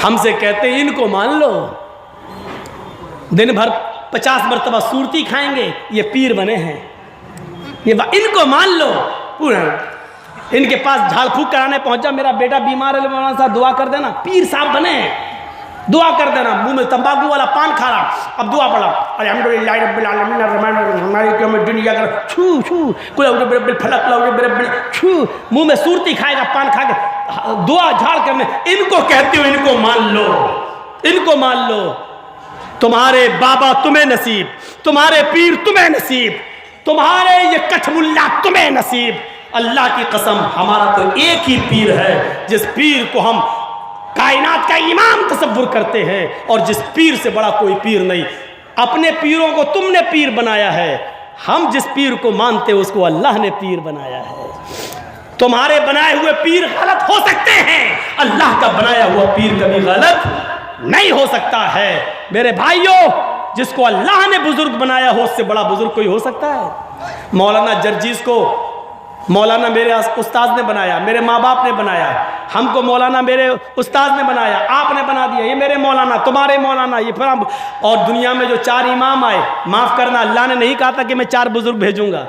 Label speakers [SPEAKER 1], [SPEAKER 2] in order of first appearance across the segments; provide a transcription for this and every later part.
[SPEAKER 1] हमसे कहते हैं इनको मान लो, दिन भर 50 मरतबा सूरती खाएंगे, ये पीर बने हैं, ये इनको मान लो। पूरा इनके पास झाड़ फूक कराने पहुंचा, मेरा बेटा बीमार है, मौलाना साहब दुआ कर देना, पीर साहब बने हैं, दुआ कर देना। मुंह में तंबाकू वाला पान खा रहा, अब दुआ पड़ा, अल्हम्दुलिल्लाह रब्बिल आलमीन अर्रहमानिर मालिक यौमिद्दीन या कर छू छू कुल रब्बिल फलक रब्बिल छू, मुंह में सूरती खाएगा पान खा के, दुआ झाड़ करने। इनको कहते हो इनको मान लो, इनको मान लो। तुम्हारे बाबा तुम्हें नसीब, तुम्हारे पीर तुम्हें नसीब, तुम्हारे ये कठमुल्ला तुम्हें नसीब। अल्लाह की कसम हमारा तो एक ही पीर है, जिस पीर को हम कायनात का इमाम तसव्वुर करते हैं, और जिस पीर से बड़ा कोई पीर नहीं। अपने पीरों को तुमने पीर बनाया है, हम जिस पीर को मानते हैं उसको अल्लाह ने पीर बनाया है। तुम्हारे बनाए हुए पीर गलत हो सकते हैं, अल्लाह का बनाया हुआ पीर कभी गलत नहीं हो सकता है। मेरे भाइयों, जिसको अल्लाह ने बुजुर्ग बनाया हो उससे बड़ा बुजुर्ग कोई हो सकता है? मौलाना जर्जीस को मौलाना मेरे उस्ताद ने बनाया, मेरे माँ बाप ने बनाया, हमको मौलाना मेरे उस्ताद ने बनाया, आपने बना दिया, ये मेरे मौलाना, तुम्हारे मौलाना, ये फिर हम। और दुनिया में जो 4 इमाम आए, माफ़ करना, अल्लाह ने नहीं कहा था कि मैं 4 बुजुर्ग भेजूंगा,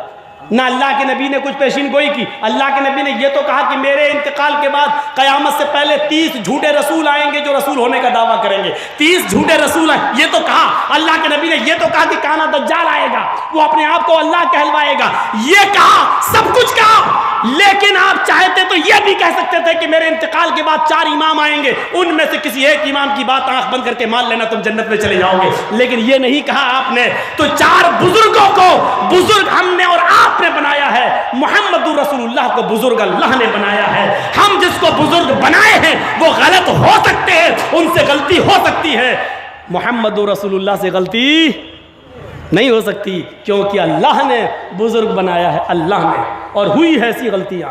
[SPEAKER 1] ना अल्लाह के नबी ने कुछ पेशीन गोई की। अल्लाह के नबी ने यह तो कहा कि मेरे इंतकाल के बाद क़यामत से पहले 30 झूठे रसूल आएंगे जो रसूल होने का दावा करेंगे, 30 झूठे रसूल आए, ये तो कहा अल्लाह के नबी ने। यह तो कहा कि काना दज्जाल आएगा, वो अपने आप को अल्लाह कहलवाएगा, ये कहा, सब कुछ कहा। लेकिन आप चाहते तो यह भी कह सकते थे कि मेरे इंतकाल के बाद 4 इमाम आएंगे, उनमें से किसी एक इमाम की बात आंख बंद करके मान लेना, तुम जन्नत में चले जाओगे। लेकिन यह नहीं कहा आपने। तो 4 बुजुर्गों को बुजुर्ग हमने और आपने बनाया है। मुहम्मदुर रसूलुल्लाह को बुजुर्ग अल्लाह ने बनाया है। हम जिसको बुजुर्ग बनाए हैं वो गलत हो सकते हैं, उनसे गलती हो सकती है, मुहम्मदुर रसूलुल्लाह से गलती नहीं हो सकती, क्योंकि अल्लाह ने बुजुर्ग बनाया है, अल्लाह ने, और हुई है ऐसी गलतियां।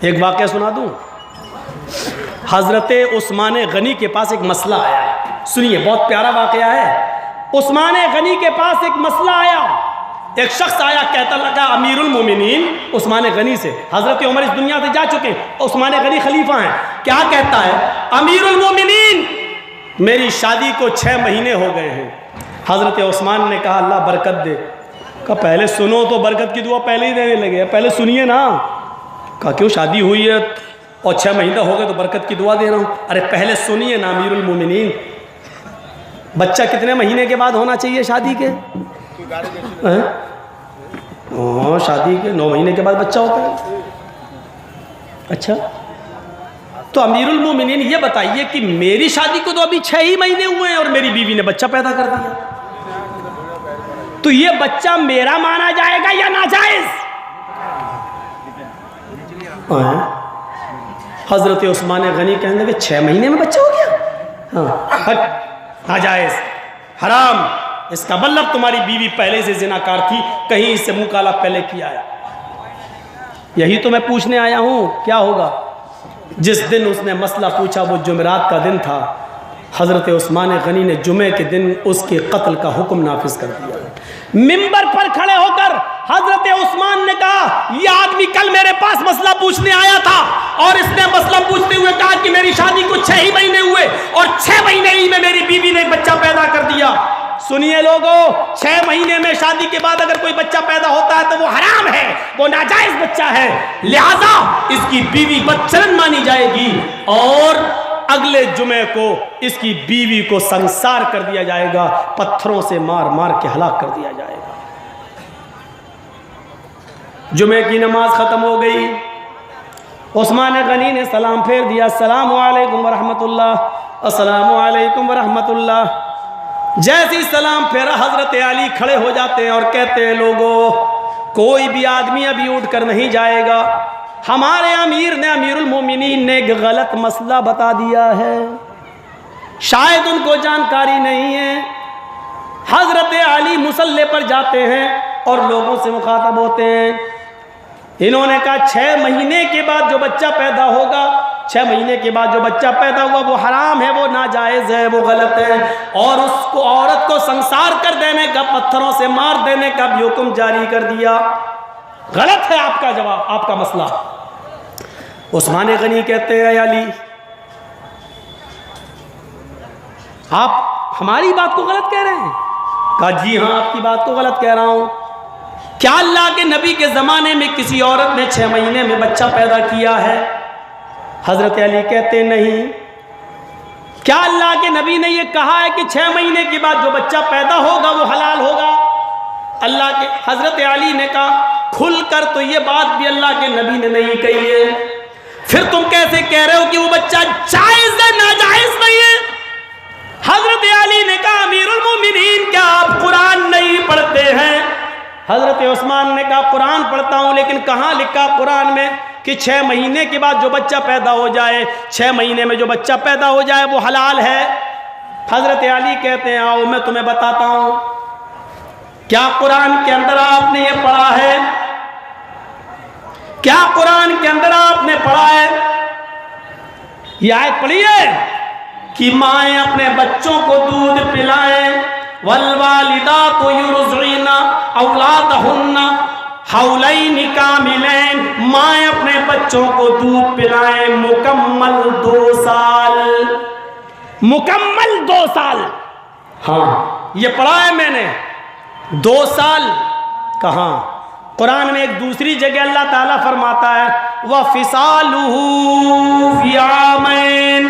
[SPEAKER 1] एक वाक़या सुना दूं। हजरत उस्मान गनी के पास एक मसला आया, सुनिए, बहुत प्यारा वाक़या है। उस्मान गनी के पास एक मसला आया, एक शख्स आया, कहता लगा अमीरुल मोमिनीन उस्मान गनी से। हजरत उमर इस दुनिया से जा चुके, उस्मान गनी खलीफा हैं। क्या कहता है? अमीरुल मोमिनीन, मेरी शादी को 6 महीने हो गए हैं। हजरत उस्मान ने कहा अल्लाह बरकत दे। कहा पहले सुनो तो, बरकत की दुआ पहले ही देने लगे, पहले सुनिए ना। कहा क्यों, शादी हुई है और 6 महीने हो गए तो बरकत की दुआ दे रहा हूँ। अरे पहले सुनिए ना अमीरुल मोमिनीन, बच्चा कितने महीने के बाद होना चाहिए शादी के? शादी के 9 महीने के बाद बच्चा होता है। अच्छा, तो अमीरुल मोमिनीन ये बताइए कि मेरी शादी को तो अभी 6 ही महीने हुए हैं और मेरी बीवी ने बच्चा पैदा कर दिया, तो ये बच्चा मेरा माना जाएगा या नाजायज? हजरत उस्मान गनी कहने लगे 6 महीने में बच्चा हो गया? हाँ, नाजायज, हराम। इसका मतलब तुम्हारी बीवी पहले से जिनाकार थी, कहीं इससे मुंह काला पहले किया है। यही तो मैं पूछने आया हूं, क्या होगा? जिस दिन उसने मसला पूछा वो जुमेरात का दिन था। हजरत उस्मान गनी ने जुमे के दिन उसके कत्ल का हुक्म नाफिज कर दिया। मिंबर पर खड़े होकर हजरत उस्मान ने कहा यह आदमी कल मेरे पास मसला पूछने आया था और इसने मसला पूछते हुए कहा कि मेरी शादी को 6 ही महीने हुए और 6 महीने ही में मेरी बीवी ने बच्चा पैदा कर दिया। सुनिए लोगों, 6 महीने में शादी के बाद अगर कोई बच्चा पैदा होता है तो वो हराम है, वो नाजायज बच्चा है, लिहाजा इसकी बीवी बदचलन मानी जाएगी और अगले जुमे को इसकी बीवी को संसार कर दिया जाएगा, पत्थरों से मार मार के हलाक कर दिया जाएगा। जुमे की नमाज खत्म हो गई, उस्मान गनी ने सलाम फेर दिया, अस्सलामु अलैकुम वरहमतुल्लाह, अस्सलामु अलैकुम वरहमतुल्लाह। जैसे ही सलाम फेरा हजरत अली खड़े हो जाते हैं और कहते हैं लोगों, कोई भी आदमी अभी उठ कर नहीं जाएगा, हमारे अमीर ने, अमीरुल मोमिनीन ने गलत मसला बता दिया है, शायद उनको जानकारी नहीं है। हजरत अली मुसल्ले पर जाते हैं और लोगों से मुखातब होते हैं। इन्होंने कहा 6 महीने के बाद जो बच्चा पैदा होगा, 6 महीने के बाद जो बच्चा पैदा हुआ वो हराम है, वो नाजायज़ है, वो गलत है, और उसको औरत को संसार कर देने का, पत्थरों से मार देने का भी हुक्म जारी कर दिया। गलत है आपका जवाब, आपका मसला। उस्मान गनी कहते हैं अली आप हमारी बात को गलत कह रहे हैं। कहा जी हाँ, आपकी बात को गलत कह रहा हूं। क्या अल्लाह के नबी के ज़माने में किसी औरत ने 6 महीने में बच्चा पैदा किया है? हज़रत अली कहते नहीं। क्या अल्लाह के नबी ने यह कहा है कि 6 महीने के बाद जो बच्चा पैदा होगा वो हलाल होगा? अल्लाह के हज़रत अली ने कहा खुलकर तो ये बात भी अल्लाह के नबी ने नहीं कही है, फिर तुम कैसे कह रहे हो कि वो बच्चा जायज़ है, नाजायज़ नहीं है? हज़रत अली ने कहा अमीरुल मोमिनीन क्या आप कुरान नहीं पढ़ते हैं? हज़रत उस्मान ने कहा कुरान पढ़ता हूँ, लेकिन कहाँ लिखा कुरान में कि 6 महीने के बाद जो बच्चा पैदा हो जाए, 6 महीने में जो बच्चा पैदा हो जाए वो हलाल है? हज़रत अली कहते हैं आओ मैं तुम्हें बताता हूँ। क्या कुरान के अंदर आपने ये पढ़ा है? क्या कुरान के अंदर आपने पढ़ा है? ये आयत पढ़ी है कि माएँ अपने बच्चों को दूध पिलाएं, वल्वालिदातु युरज़िना औलादहुन्ना हौलैनि कामिलैन, माएँ अपने बच्चों को दूध पिलाएं मुकम्मल 2 साल, मुकम्मल 2 साल। हाँ ये पढ़ा है मैंने, 2 साल कहाँ? कुरान में एक दूसरी जगह अल्लाह ताला फरमाता है व फिसालुहु फी आमैन,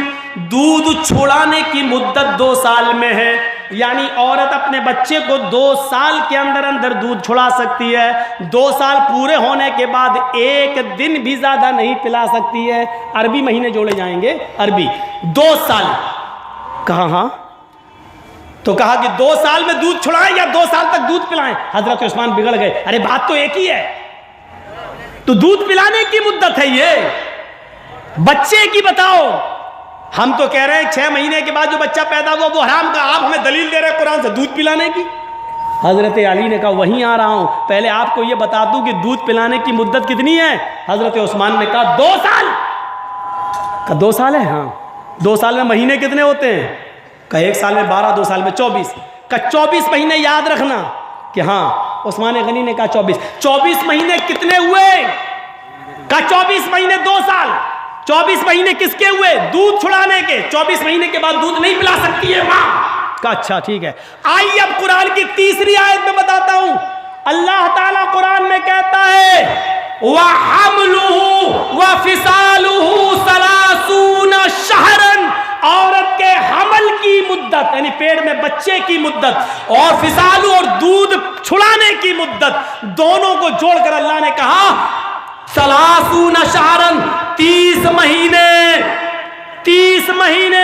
[SPEAKER 1] दूध छुड़ाने की मुद्दत 2 साल में है, यानी औरत अपने बच्चे को 2 साल के अंदर अंदर दूध छुड़ा सकती है। 2 साल पूरे होने के बाद 1 दिन भी ज़्यादा नहीं पिला सकती है। अरबी महीने जोड़े जाएंगे, अरबी 2 साल कहा? हाँ तो कहा कि 2 साल में दूध छुड़ाएं या 2 साल तक दूध पिलाएं? हजरत उस्मान बिगड़ गए, अरे बात तो एक ही है, तो दूध पिलाने की मुद्दत है ये, बच्चे की बताओ। हम तो कह रहे हैं 6 महीने के बाद जो बच्चा पैदा हुआ वो हराम का, आप हमें दलील दे रहे हैं कुरान से दूध पिलाने की। हजरत अली ने कहा वहीं आ रहा हूं, पहले आपको ये बता दूं कि दूध पिलाने की मुद्दत कितनी है। हजरत उस्मान ने कहा 2 साल। कहा 2 साल है? हाँ। 2 साल में महीने कितने होते हैं? कहा 1 साल में 12, 2 साल में 24। कहा 24 महीने याद रखना कि हाँ। उस्मान गनी ने कहा 24। 24 महीने कितने हुए? कहा 24 महीने 2 साल। 24 महीने किसके हुए? दूध छुड़ाने के। 24 महीने के बाद दूध नहीं पिला सकती है माँ। का अच्छा ठीक है, आइए अब कुरान की तीसरी आयत में बताता हूं। अल्लाह ताला कुरान में कहता है व हमलुहु व फिसालुहु सलासूना शहरन, औरत के हमल की मुद्दत यानी पेट में बच्चे की मुद्दत और फिसालु और दूध छुड़ाने की मुद्दत, दोनों को जोड़कर अल्लाह ने कहा सलासूना शहरन, 30 महीने। 30 महीने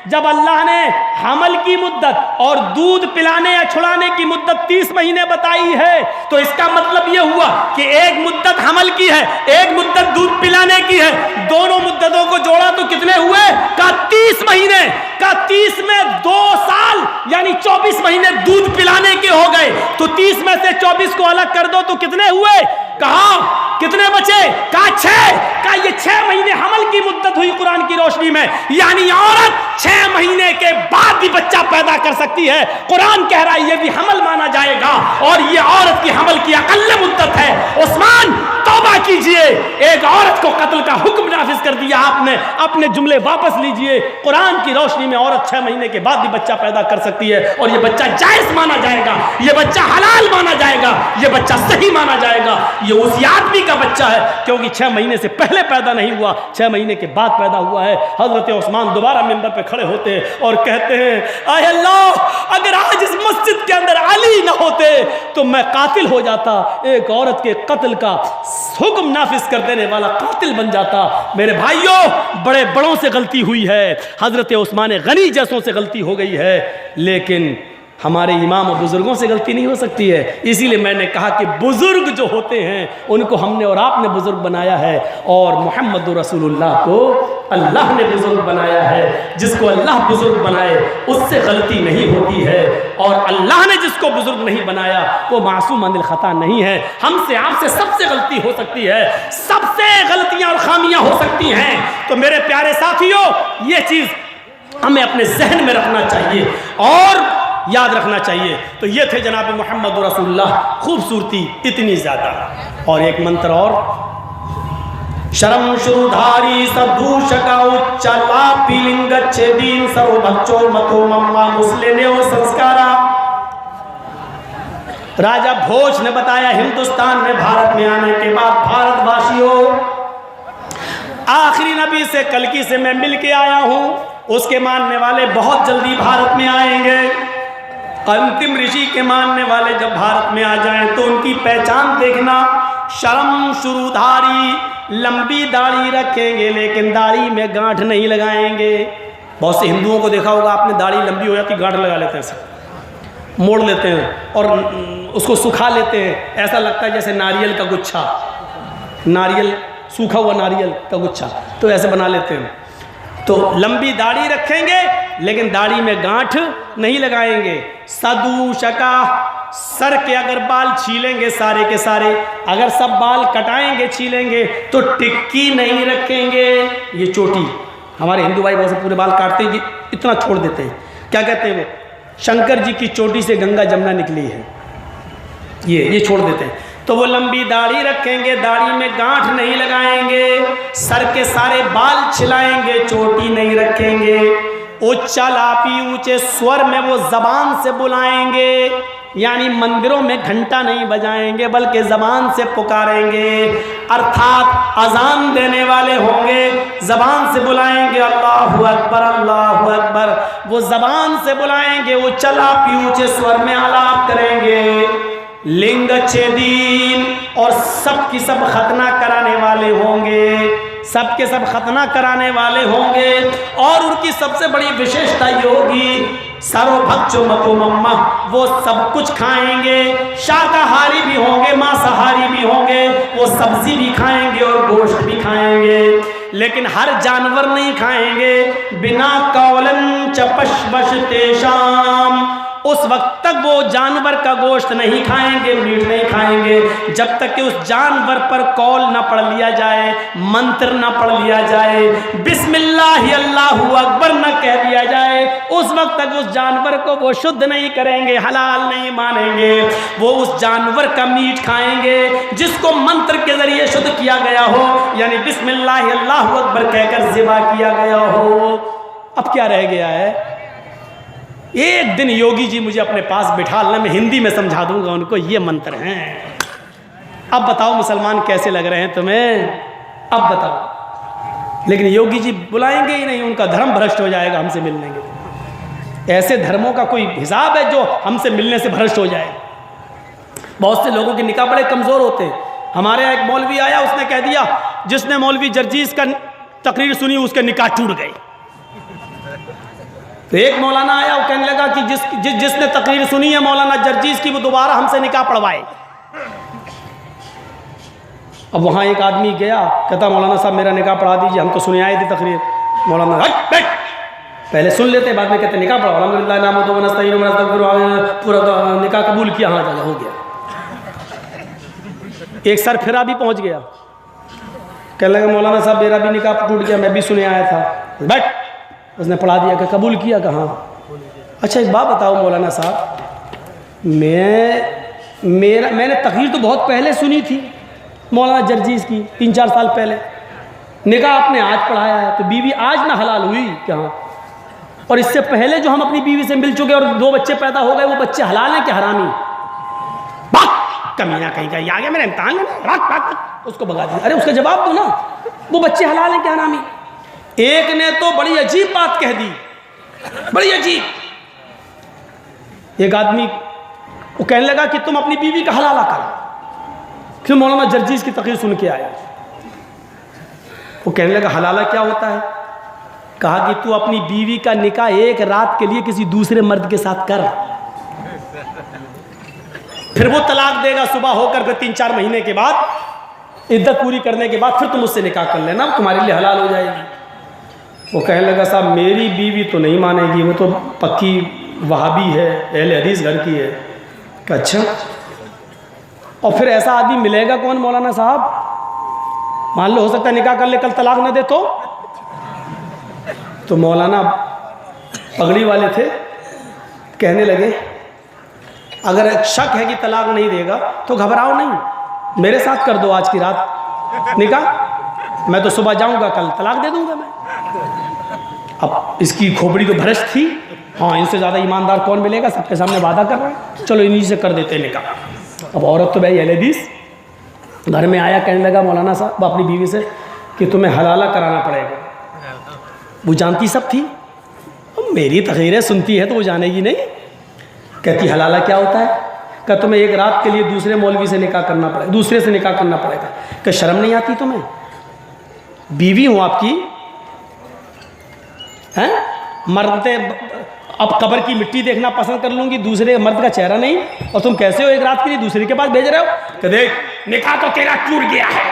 [SPEAKER 1] जब अल्लाह ने हमल की मुद्दत और दूध पिलाने या छुड़ाने की मुद्दत 30 महीने बताई है, तो इसका मतलब यह हुआ कि एक मुद्दत हमल की है, एक मुद्दत दूध पिलाने की है। दोनों मुद्दतों को जोड़ा तो कितने हुए? का 30 महीने। का 30 में 2 साल यानी 24 महीने दूध पिलाने के हो गए। तो 30 में से 24 को अलग कर दो तो कितने हुए? कहा कितने बचे? कहा 6। कहा ये 6 महीने हमल की मुद्दत हुई कुरान की रोशनी में, यानी औरत 6 महीने के बाद भी बच्चा पैदा कर सकती है। कुरान कह रहा है ये भी हमल माना जाएगा और ये औरत की हमल की अकल्ल मुद्दत है। उस्मान तौबा कीजिए, एक औरत को कत्ल का हुक्म नाफिज कर दिया आपने, अपने जुमले वापस लीजिए। कुरान की रोशनी में औरत 6 महीने के बाद भी बच्चा पैदा कर सकती है और ये बच्चा जायज माना जाएगा, ये बच्चा हलाल माना जाएगा, ये बच्चा सही माना जाएगा। ये उस आदमी का बच्चा है क्योंकि 6 महीने से पहले पैदा नहीं हुआ, 6 महीने के बाद पैदा हुआ है। हजरत उस्मान दोबारा मिंबर पे खड़े होते हैं और कहते हैं आय अल्लाह, अगर आज इस मस्जिद के अंदर अली ना होते तो मैं कातिल हो जाता, एक औरत के कत्ल का हुक्म नाफिज कर देने वाला कातिल बन जाता। मेरे भाइयों, बड़े बड़ों से गलती हुई है, हजरत उस्मान गनी जैसों से गलती हो गई है, लेकिन हमारे इमाम और बुजुर्गों से गलती नहीं हो सकती है। इसीलिए मैंने कहा कि बुजुर्ग जो होते हैं उनको हमने और आपने बुजुर्ग बनाया है और मोहम्मद रसूलुल्लाह को अल्लाह ने बुजुर्ग बनाया है। जिसको अल्लाह बुजुर्ग बनाए उससे गलती नहीं होती है और अल्लाह ने जिसको बुजुर्ग नहीं बनाया वो मासूम अनिल खता नहीं है। हमसे आपसे सबसे गलती हो सकती है, सबसे गलतियां और खामियां हो सकती हैं। तो मेरे प्यारे साथियों, ये चीज़ हमें अपने जहन में रखना चाहिए और याद रखना चाहिए। तो ये थे जनाब मोहम्मद रसूलुल्लाह, खूबसूरती इतनी ज़्यादा। और एक मंत्र और, शरम शुरुधारी सदूषका उच्चलापी लिंगच्छेदीन सर्व बच्चों मतो मम्मा मुस्लिम संस्कारा। राजा भोज ने बताया हिंदुस्तान में भारत में आने के बाद भारतवासियों, आखिरी नबी से कल्कि से मैं मिल के आया हूं, उसके मानने वाले बहुत जल्दी भारत में आएंगे। अंतिम ऋषि के मानने वाले जब भारत में आ जाएं तो उनकी पहचान देखना, शर्म शुरुधारी, लंबी दाढ़ी रखेंगे लेकिन दाढ़ी में गांठ नहीं लगाएंगे। बहुत से हिंदुओं को देखा होगा आपने, दाढ़ी लंबी हो जाती गांठ लगा लेते हैं, सब मोड़ लेते हैं और उसको सुखा लेते हैं, ऐसा लगता है जैसे नारियल का गुच्छा, नारियल सूखा हुआ नारियल का गुच्छा, तो ऐसे बना लेते हैं। तो लंबी दाढ़ी रखेंगे लेकिन दाढ़ी में गांठ नहीं लगाएंगे। सदूषका, सर के अगर बाल छीलेंगे सारे के सारे, अगर सब बाल कटाएंगे छीलेंगे तो टिक्की नहीं रखेंगे। ये चोटी, हमारे हिंदू भाई बहुत से पूरे बाल काटते हैं, इतना छोड़ देते हैं, क्या कहते हैं वो, शंकर जी की चोटी से गंगा जमुना निकली है, ये छोड़ देते हैं। तो वो लंबी दाढ़ी रखेंगे, दाढ़ी में गांठ नहीं लगाएंगे, सर के सारे बाल छिलाएंगे, चोटी नहीं रखेंगे। उच्चालापी, ऊंचे स्वर में वो जबान से बुलाएंगे, यानी मंदिरों में घंटा नहीं बजाएंगे बल्कि जबान से पुकारेंगे, अर्थात अजान देने वाले होंगे, जबान से बुलाएंगे अल्लाहु अकबर अल्लाहु अकबर, वो जबान से बुलाएंगे। उच्चालापी, ऊंचे स्वर में आलाप करेंगे। लिंग छेदीन, और सब की सब खतना कराने वाले होंगे, सब के सब खतना कराने वाले होंगे। और उनकी सबसे बड़ी विशेषता ये होगी, सर्वभक्षो मतो मम्मा, वो सब कुछ खाएंगे, शाकाहारी भी होंगे मांसाहारी भी होंगे, वो सब्जी भी खाएंगे और गोश्त भी खाएंगे, लेकिन हर जानवर नहीं खाएंगे। बिना कौलन चपशबश तेषाम, उस वक्त तक वो जानवर का गोश्त नहीं खाएंगे, मीट नहीं खाएंगे, जब तक कि उस जानवर पर कौल न पढ़ लिया जाए, मंत्र न पढ़ लिया जाए, बिस्मिल्लाह अल्लाहु अकबर न कह दिया जाए, उस वक्त तक उस जानवर को वो शुद्ध नहीं करेंगे, हलाल नहीं मानेंगे। वो उस जानवर का मीट खाएंगे जिसको मंत्र के जरिए शुद्ध किया गया हो, यानी बिस्मिल्लाह अल्लाहु अकबर कहकर ज़िबा किया गया हो। अब क्या रह गया है? एक दिन योगी जी मुझे अपने पास बिठा लेना, मैं हिंदी में समझा दूंगा उनको, ये मंत्र हैं। अब बताओ मुसलमान कैसे लग रहे हैं तुम्हें, अब बताओ। लेकिन योगी जी बुलाएंगे ही नहीं, उनका धर्म भ्रष्ट हो जाएगा हमसे मिलने के। ऐसे धर्मों का कोई हिसाब है जो हमसे मिलने से भ्रष्ट हो जाए? बहुत से लोगों के निकाह बड़े कमज़ोर होते हैं। हमारे यहाँ एक मौलवी आया, उसने कह दिया, जिसने मौलवी जर्जीस का तकरीर सुनी उसके निकाह टूट गए। तो एक मौलाना आया, वो कहने लगा कि जिसने तकरीर सुनी है मौलाना जर्जीस की, वो दोबारा हमसे निकाह पढ़वाए। अब वहाँ एक आदमी गया, कहता मौलाना साहब मेरा निकाह पढ़ा दीजिए, हम तो सुने आए थे तकरीर। मौलाना बैठ, पहले सुन लेते बाद में कहते निकाह पढ़ाओ, अल्हम्दुलिल्लाह नाम तो पूरा निकाह कबूल किया, हाँ जा हो गया। एक सर फिरा भी पहुँच गया, कहने लगा मौलाना साहब मेरा भी निकाह टूट गया, मैं भी सुने आया था। बैठ, उसने पढ़ा दिया कि कबूल किया, कहाँ? अच्छा एक बात बताओ मौलाना साहब, मैंने तकरीर तो बहुत पहले सुनी थी मौलाना जर्जीस की, 3-4 साल पहले, निकाह आपने आज पढ़ाया है, तो बीवी आज ना हलाल हुई कहाँ? और इससे पहले जो हम अपनी बीवी से मिल चुके और 2 बच्चे पैदा हो गए, वो बच्चे हलाल हैं कि हरामी? कमीना कहीं का, आ गया मेरा इम्तहान है, उसको भगा दिया। अरे उसका जवाब दो ना, वो बच्चे हलाल हैं कि हरामी? एक ने तो बड़ी अजीब बात कह दी, बड़ी अजीब। एक आदमी वो कहने लगा कि तुम अपनी बीवी का हलाला करो, फिर मौलाना जर्जीस की तकरीर सुन के आया। वो कहने लगा हलाला क्या होता है? कहा कि तू अपनी बीवी का निकाह एक रात के लिए किसी दूसरे मर्द के साथ कर, फिर वो तलाक देगा सुबह होकर, फिर 3-4 महीने के बाद इद्दत पूरी करने के बाद फिर तुम उससे निकाह कर लेना, तुम्हारे लिए हलाल हो जाएगी। वो कहने लगा साहब मेरी बीवी तो नहीं मानेगी, वो तो पक्की वहाबी है, अहले हदीस घर की है। अच्छा, और फिर ऐसा आदमी मिलेगा कौन मौलाना साहब? मान लो हो सकता है निकाह कर ले, कल तलाक ना दे तो मौलाना पगड़ी वाले थे, कहने लगे अगर शक है कि तलाक नहीं देगा तो घबराओ नहीं, मेरे साथ कर दो आज की रात निकाह। मैं तो सुबह जाऊंगा, कल तलाक दे दूंगा मैं। अब इसकी खोपड़ी तो भ्रष्ट थी। हाँ, इनसे ज़्यादा ईमानदार कौन मिलेगा, सबके सामने वादा कर रहा है, चलो इन्हीं से कर देते निकाह। अब औरत तो भाई हदीस घर में आया, कहने लगा मौलाना साहब अपनी बीवी से कि तुम्हें हलाला कराना पड़ेगा। वो जानती सब थी, मेरी तकरीरें सुनती है तो वो जानेगी नहीं। कहती हलाला क्या होता है? क्या तुम्हें एक रात के लिए दूसरे मौलवी से निकाह करना पड़ेगा, दूसरे से निकाह करना पड़ेगा। क्या शर्म नहीं आती तुम्हें? बीवी हूँ आपकी, हैं? मरते अब कब्र की मिट्टी देखना पसंद कर लूँगी, दूसरे मर्द का चेहरा नहीं, और तुम कैसे हो एक रात के लिए दूसरे के पास भेज रहे हो? कि देख निकाह तो तेरा टूट गया है,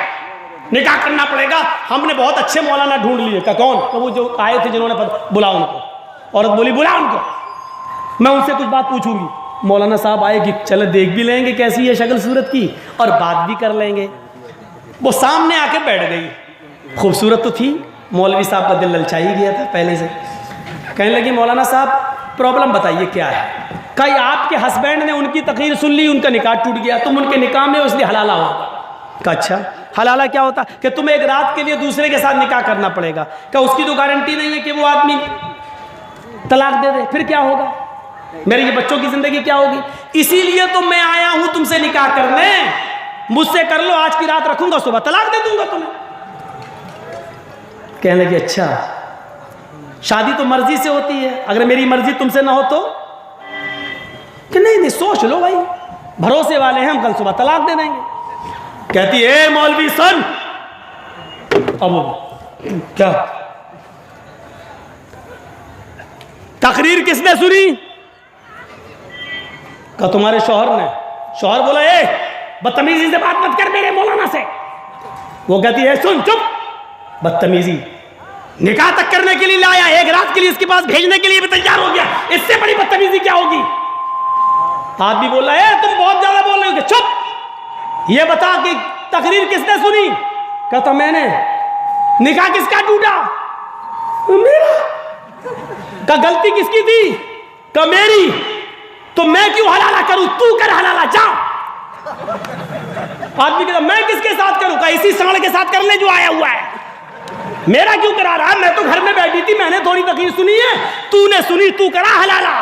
[SPEAKER 1] निकाह करना पड़ेगा, हमने बहुत अच्छे मौलाना ढूंढ लिए। क्या कौन? तो वो जो आए थे जिन्होंने बुला उनको। औरत बोली बुला उनको, मैं उनसे कुछ बात पूछूंगी। मौलाना साहब आए कि चलो देख भी लेंगे कैसी है शक्ल सूरत की, और बात भी कर लेंगे। वो सामने आके बैठ गई, खूबसूरत तो थी, मौलवी साहब का दिल ललचा ही गया था पहले से। कहने लगी मौलाना साहब प्रॉब्लम बताइए क्या है? कहीं आपके हस्बैंड ने उनकी तकरीर सुन ली, उनका निकाह टूट गया, तुम उनके निकाह में इसलिए हलाला होगा। का अच्छा हलाला क्या होता? कि तुम्हें एक रात के लिए दूसरे के साथ निकाह करना पड़ेगा। क्या उसकी तो गारंटी नहीं है कि वो आदमी तलाक दे दे, फिर क्या होगा? मेरे ये बच्चों की जिंदगी क्या होगी? इसीलिए तो मैं आया हूं तुमसे निकाह करने, मुझसे कर लो, आज की रात रखूंगा, सुबह तलाक दे दूंगा तुम्हें। कहने लगी अच्छा, शादी तो मर्जी से होती है, अगर मेरी मर्जी तुमसे ना हो तो? कि नहीं नहीं सोच लो भाई, भरोसे वाले हैं हम, कल सुबह तलाक दे देंगे। कहती है मौलवी सन, अब क्या तकरीर किसने सुनी? का तुम्हारे शौहर ने। शौहर बोला ए बदतमीजी से बात मत कर मेरे मौलाना से। वो कहती है सुन चुप, बदतमीजी निकाह तक करने के लिए लाया, एक रात के लिए इसके पास भेजने के लिए भी तैयार हो गया, इससे बड़ी बदतमीजी क्या होगी? आदमी बोला है तुम बहुत ज्यादा बोल रहे हो। चुप, ये बता कि तकरीर किसने सुनी? कहता मैंने। निकाह किसका टूटा? मेरा। का गलती किसकी थी? का मेरी। तो मैं क्यों हलाला करूं, तू कर हलाला, जा। आदमी कहता मैं किसके साथ करूं? का इसी सांड के साथ करने जो आया हुआ है, मेरा क्यों करा रहा है? मैं तो घर में बैठी थी, मैंने थोड़ी तकरीर सुनी है, तूने सुनी, तू करा हलाला।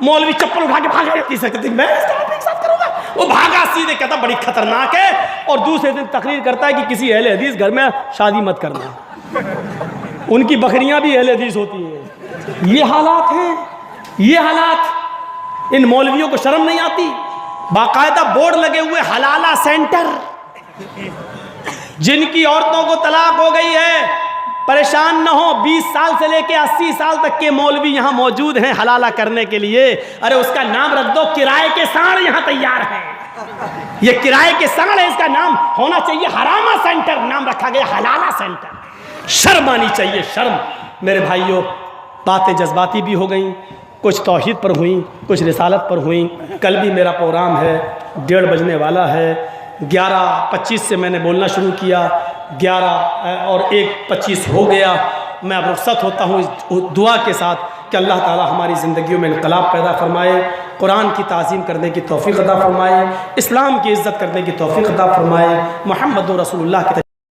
[SPEAKER 1] मौलवी चप्पल उठा के भागा, सकती मैं इसके साथ करूंगा। वो भागा सीधे, कहता बड़ी खतरनाक है, और दूसरे दिन तकरीर करता है कि किसी अहले हदीस घर में शादी मत करना, उनकी बकरियां भी अहले हदीस होती हैं। ये हालात हैं, ये हालात। इन मौलवियों को शर्म नहीं आती? बाकायदा बोर्ड लगे हुए हलाला सेंटर, जिनकी औरतों को तलाक हो गई है परेशान न हो, 20 साल से लेके 80 साल तक के मौलवी यहाँ मौजूद हैं हलाला करने के लिए। अरे उसका नाम रख दो किराए के सांड, यहाँ तैयार है। ये किराए के सांड है, इसका नाम होना चाहिए हरामा सेंटर, नाम रखा गया हलाला सेंटर। शर्म आनी चाहिए, शर्म। मेरे भाइयों, बातें जज्बाती भी हो गई, कुछ तौहीद पर हुई, कुछ रिसालत पर हुई। कल भी मेरा प्रोग्राम है, 1:30 बजने वाला है। 11:25 से मैंने बोलना शुरू किया, 11 और 1:25 हो गया। मैं अब रुखसत होता हूँ इस दुआ के साथ कि अल्लाह ताला हमारी ज़िंदगियों में इनकलाब पैदा फरमाए, कुरान की ताज़ीम करने की तौफ़ीक़ अता फरमाए, इस्लाम की इज़्ज़त करने की तौफ़ीक़ अता फरमाए, मुहम्मद रसूलुल्लाह की